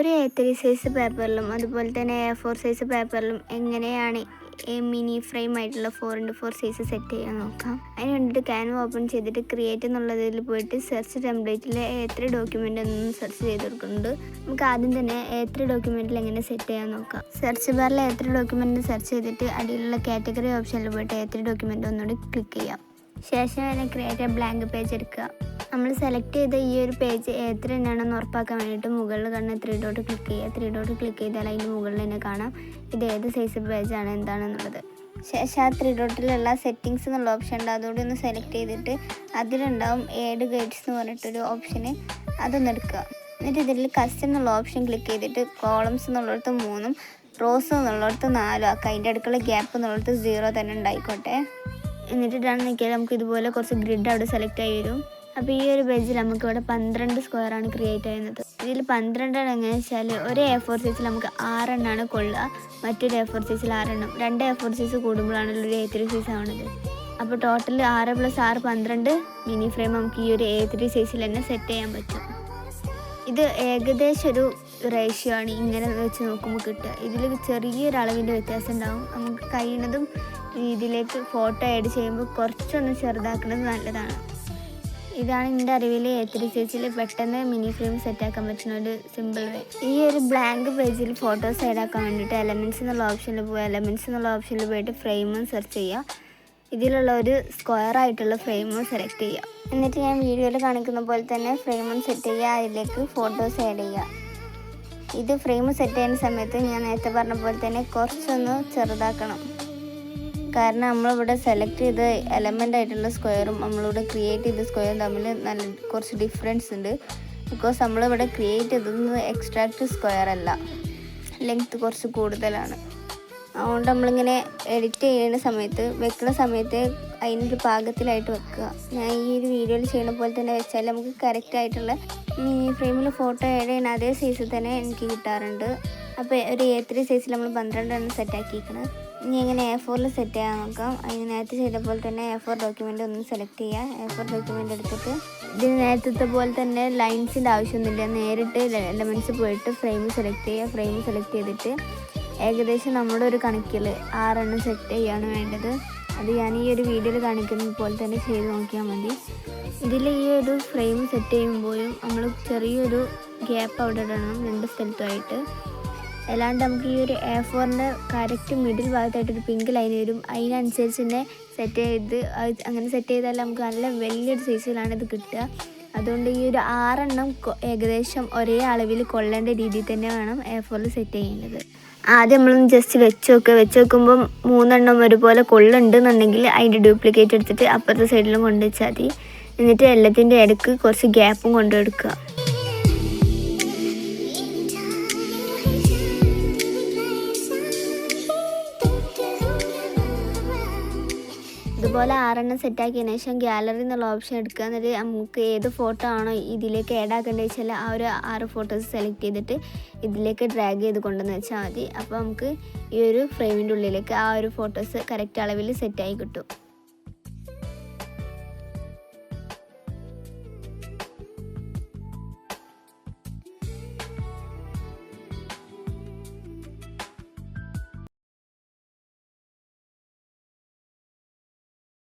ഒരു A3 size പേപ്പറിലും അതുപോലെ തന്നെ A4 സൈസ് പേപ്പറിലും എങ്ങനെയാണ് മിനി ഫ്രെയിം ആയിട്ടുള്ള 4x4 സൈസ് സെറ്റ് ചെയ്യാൻ നോക്കാം. അതിന് വേണ്ടിയിട്ട് ക്യാൻവ ഓപ്പൺ ചെയ്തിട്ട് ക്രിയേറ്റ് എന്നുള്ളതിൽ പോയിട്ട് സെർച്ച് ടെംപ്ലേറ്റിൽ A3 ഡോക്യുമെൻ്റ് ഒന്ന് സെർച്ച് ചെയ്ത് കൊടുക്കുന്നുണ്ട്. നമുക്ക് ആദ്യം തന്നെ A3 ഡോക്യുമെൻറ്റിൽ എങ്ങനെ സെറ്റ് ചെയ്യാൻ നോക്കാം. സെർച്ച് ബാറിൽ A3 ഡോക്യുമെൻറ്റ് സെർച്ച് ചെയ്തിട്ട് അടിയിലുള്ള കാറ്റഗറി ഓപ്ഷനിൽ പോയിട്ട് A3 ഡോക്യുമെൻറ്റ് ഒന്നുകൂടി ക്ലിക്ക് ചെയ്യാം. ശേഷം തന്നെ ക്രിയേറ്റ് എ ബ്ലാങ്ക് പേജ് എടുക്കുക. നമ്മൾ സെലക്ട് ചെയ്ത ഈ ഒരു പേജ് A3 തന്നെയാണെന്ന് ഉറപ്പാക്കാൻ വേണ്ടിയിട്ട് മുകളിൽ കാണുന്ന 3 ഡോട്ട് ക്ലിക്ക് ചെയ്യുക. 3 ഡോട്ട് ക്ലിക്ക് ചെയ്താൽ അതിൻ്റെ മുകളിൽ തന്നെ കാണാം ഇത് ഏത് സൈസ് പേജാണ് എന്താണെന്നുള്ളത്. ശേഷം ആ 3 ഡോട്ടിലുള്ള സെറ്റിങ്സ് എന്നുള്ള ഓപ്ഷൻ ഉണ്ട്, അതുകൂടി ഒന്ന് സെലക്ട് ചെയ്തിട്ട് അതിലുണ്ടാവും ഏഡ് ഗൈഡ്സ് എന്ന് പറഞ്ഞിട്ടൊരു ഓപ്ഷന്, അതൊന്ന് എടുക്കുക. എന്നിട്ട് ഇതിൽ കസ്റ്റം എന്നുള്ള ഓപ്ഷൻ ക്ലിക്ക് ചെയ്തിട്ട് കോളംസ് എന്നുള്ളിടത്ത് 3 റോസ് എന്നുള്ളിടത്ത് 4 ആക്കുക. അതിൻ്റെ അടുക്കുള്ള ഗ്യാപ്പ് എന്നുള്ളിടത്ത് 0 തന്നെ ഉണ്ടായിക്കോട്ടെ. എന്നിട്ട് ഡൺ നോക്കിയാൽ നമുക്ക് ഇതുപോലെ കുറച്ച് ഗ്രിഡ് അവിടെ സെലക്ട് ആയി വരും. അപ്പോൾ ഈ ഒരു പേജിൽ നമുക്ക് ഇവിടെ 12 സ്ക്വയറാണ് ക്രിയേറ്റ് ചെയ്യുന്നത്. ഇതിൽ 12 എങ്ങനെയാണെന്ന് വെച്ചാൽ ഒരു A4 സൈസിൽ നമുക്ക് 6 എണ്ണമാണ് കൊള്ളുക, മറ്റൊരു A4 സൈസിൽ 6 എണ്ണം. 2 A4 സൈസ് കൂടുമ്പോഴാണല്ലോ ഒരു A3 സൈസ് ആവുന്നത്. അപ്പോൾ ടോട്ടൽ 6 + 6 12 മിനി ഫ്രെയിം നമുക്ക് ഈ ഒരു A3 സൈസിൽ തന്നെ സെറ്റ് ചെയ്യാൻ പറ്റും. ഇത് ഏകദേശം ഒരു റേഷ്യോ ആണ് ഇങ്ങനെ വെച്ച് നോക്കുമ്പോൾ കിട്ടുക. ഇതിൽ ചെറിയൊരളവിൻ്റെ വ്യത്യാസം ഉണ്ടാകും. നമുക്ക് കഴിയുന്നതും രീതിയിലേക്ക് ഫോട്ടോ ആഡ് ചെയ്യുമ്പോൾ കുറച്ചൊന്ന് ചെറുതാക്കുന്നത് നല്ലതാണ്. ഇതാണ് എൻ്റെ അറിവിൽ A3 സൈസിൽ പെട്ടെന്ന് മിനി ഫ്രെയിം സെറ്റാക്കാൻ പറ്റുന്ന ഒരു സിമ്പിൾ വേ. ഈ ഒരു ബ്ലാങ്ക് പേജിൽ ഫോട്ടോസ് ആഡാക്കാൻ വേണ്ടിയിട്ട് എലമെൻറ്റ്സ് എന്നുള്ള ഓപ്ഷനിൽ പോയി എലമെൻറ്റ്സ് എന്നുള്ള ഓപ്ഷനിൽ പോയിട്ട് ഫ്രെയിമും സെർച്ച് ചെയ്യുക. ഇതിലുള്ള ഒരു സ്ക്വയർ ആയിട്ടുള്ള ഫ്രെയിമും സെലക്ട് ചെയ്യുക. എന്നിട്ട് ഞാൻ വീഡിയോയിൽ കാണിക്കുന്ന പോലെ തന്നെ ഫ്രെയിമും സെറ്റ് ചെയ്യുക, അതിലേക്ക് ഫോട്ടോസ് ആഡ് ചെയ്യുക. ഇത് ഫ്രെയിം സെറ്റ് ചെയ്യുന്ന സമയത്ത് ഞാൻ നേരത്തെ പറഞ്ഞ പോലെ തന്നെ കുറച്ചൊന്ന് ചെറുതാക്കണം. കാരണം നമ്മളിവിടെ സെലക്ട് ചെയ്ത എലമെൻ്റ് ആയിട്ടുള്ള സ്ക്വയറും നമ്മളിവിടെ ക്രിയേറ്റ് ചെയ്ത സ്ക്വയറും തമ്മിൽ നല്ല കുറച്ച് ഡിഫറൻസ് ഉണ്ട്. ബിക്കോസ് നമ്മളിവിടെ ക്രിയേറ്റ് ചെയ്തത് എക്സ്ട്രാക്റ്റ് സ്ക്വയർ അല്ല, ലെങ്ത്ത് കുറച്ച് കൂടുതലാണ്. അതുകൊണ്ട് നമ്മളിങ്ങനെ എഡിറ്റ് ചെയ്യുന്ന സമയത്ത് വെക്കുന്ന സമയത്ത് അതിനൊരു പാകത്തിലായിട്ട് വെക്കുക. ഞാൻ ഈ ഒരു വീഡിയോയിൽ ചെയ്യുന്ന പോലെ തന്നെ വെച്ചാൽ നമുക്ക് കറക്റ്റായിട്ടുള്ള മിനി ഫ്രെയിമിൽ ഫോട്ടോ ആഡ് ചെയ്യുന്ന അതേ സൈസിൽ തന്നെ എനിക്ക് കിട്ടാറുണ്ട്. അപ്പോൾ ഒരു A3 സൈസിൽ നമ്മൾ 12 എണ്ണം സെറ്റാക്കിയിരിക്കണം. ഇനി എങ്ങനെ A4 സെറ്റ് ചെയ്യാൻ നോക്കാം. അതിന് നേരത്തെ ചെയ്ത പോലെ തന്നെ A4 ഡോക്യുമെൻ്റ് ഒന്ന് സെലക്ട് ചെയ്യുക. A4 ഡോക്യുമെൻ്റ് എടുത്തിട്ട് ഇതിന് നേരത്തെ പോലെ തന്നെ ലൈൻസിൻ്റെ ആവശ്യമൊന്നുമില്ല, നേരിട്ട് എലമെൻറ്റ്സ് പോയിട്ട് ഫ്രെയിം സെലക്ട് ചെയ്യുക. ഫ്രെയിം സെലക്ട് ചെയ്തിട്ട് ഏകദേശം നമ്മുടെ ഒരു കണക്കിൽ 6 എണ്ണം സെറ്റ് ചെയ്യുകയാണ് വേണ്ടത്. അത് ഞാൻ ഈ ഒരു വീഡിയോയിൽ കാണിക്കുന്നത് പോലെ തന്നെ ചെയ്ത് നോക്കിയാൽ മതി. ഇതിൽ ഈ ഒരു ഫ്രെയിം സെറ്റ് ചെയ്യുമ്പോഴും നമ്മൾ ചെറിയൊരു ഗ്യാപ്പ് അവിടെ ഇടണം 2 സ്ഥലത്തുമായിട്ട്. അല്ലാണ്ട് നമുക്ക് ഈ ഒരു A4ൻ്റെ കറക്റ്റ് മിഡിൽ ഭാഗത്തായിട്ടൊരു പിങ്ക് ലൈൻ വരും, അതിനനുസരിച്ച് തന്നെ സെറ്റ് ചെയ്ത് അങ്ങനെ സെറ്റ് ചെയ്താൽ നമുക്ക് നല്ല വലിയൊരു സൈസിലാണ് ഇത് കിട്ടുക. അതുകൊണ്ട് ഈ ഒരു 6 എണ്ണം ഏകദേശം ഒരേ അളവിൽ കൊള്ളേണ്ട രീതിയിൽ തന്നെ വേണം A4 സെറ്റ് ചെയ്യുന്നത്. ആദ്യം നമ്മളൊന്ന് ജസ്റ്റ് വെച്ച് നോക്കുമ്പോൾ 3 എണ്ണം ഒരുപോലെ കൊള്ളുന്നുണ്ടെന്നുണ്ടെങ്കിൽ അതിൻ്റെ ഡ്യൂപ്ലിക്കേറ്റ് എടുത്തിട്ട് അപ്പുറത്തെ സൈഡിലും കൊണ്ടുവച്ചാൽ മതി. എന്നിട്ട് എല്ലാത്തിൻ്റെ ഇടയ്ക്ക് കുറച്ച് ഗ്യാപ്പും കൊണ്ടുവെടുക്കുക. ഇതുപോലെ 6 എണ്ണം സെറ്റാക്കിയതിന് ശേഷം ഗാലറി എന്നുള്ള ഓപ്ഷൻ എടുക്കുക. എന്നിട്ട് നമുക്ക് ഏത് ഫോട്ടോ ആണോ ഇതിലേക്ക് ആഡ് ആക്കേണ്ടത് വെച്ചാൽ ആ ഒരു 6 ഫോട്ടോസ് സെലക്ട് ചെയ്തിട്ട് ഇതിലേക്ക് ഡ്രാഗ് ചെയ്ത് കൊണ്ടുവന്ന് വെച്ചാൽ മതി. അപ്പോൾ നമുക്ക് ഈ ഒരു ഫ്രെയിമിൻ്റെ ഉള്ളിലേക്ക് ആ ഒരു ഫോട്ടോസ് കറക്റ്റ് അളവിൽ സെറ്റായി കിട്ടും.